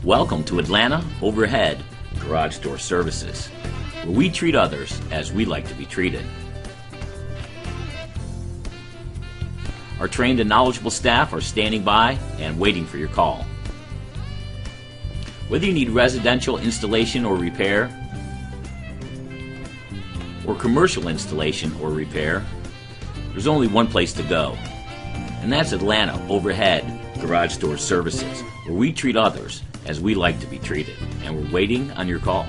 Welcome to Atlanta Overhead Garage Door Services, where we treat others as we like to be treated. Our trained and knowledgeable staff are standing by and waiting for your call. Whether you need residential installation or repair, or commercial installation or repair, there's only one place to go, and that's Atlanta Overhead Garage Door Services, where we treat others as we like to be treated, and we're waiting on your call.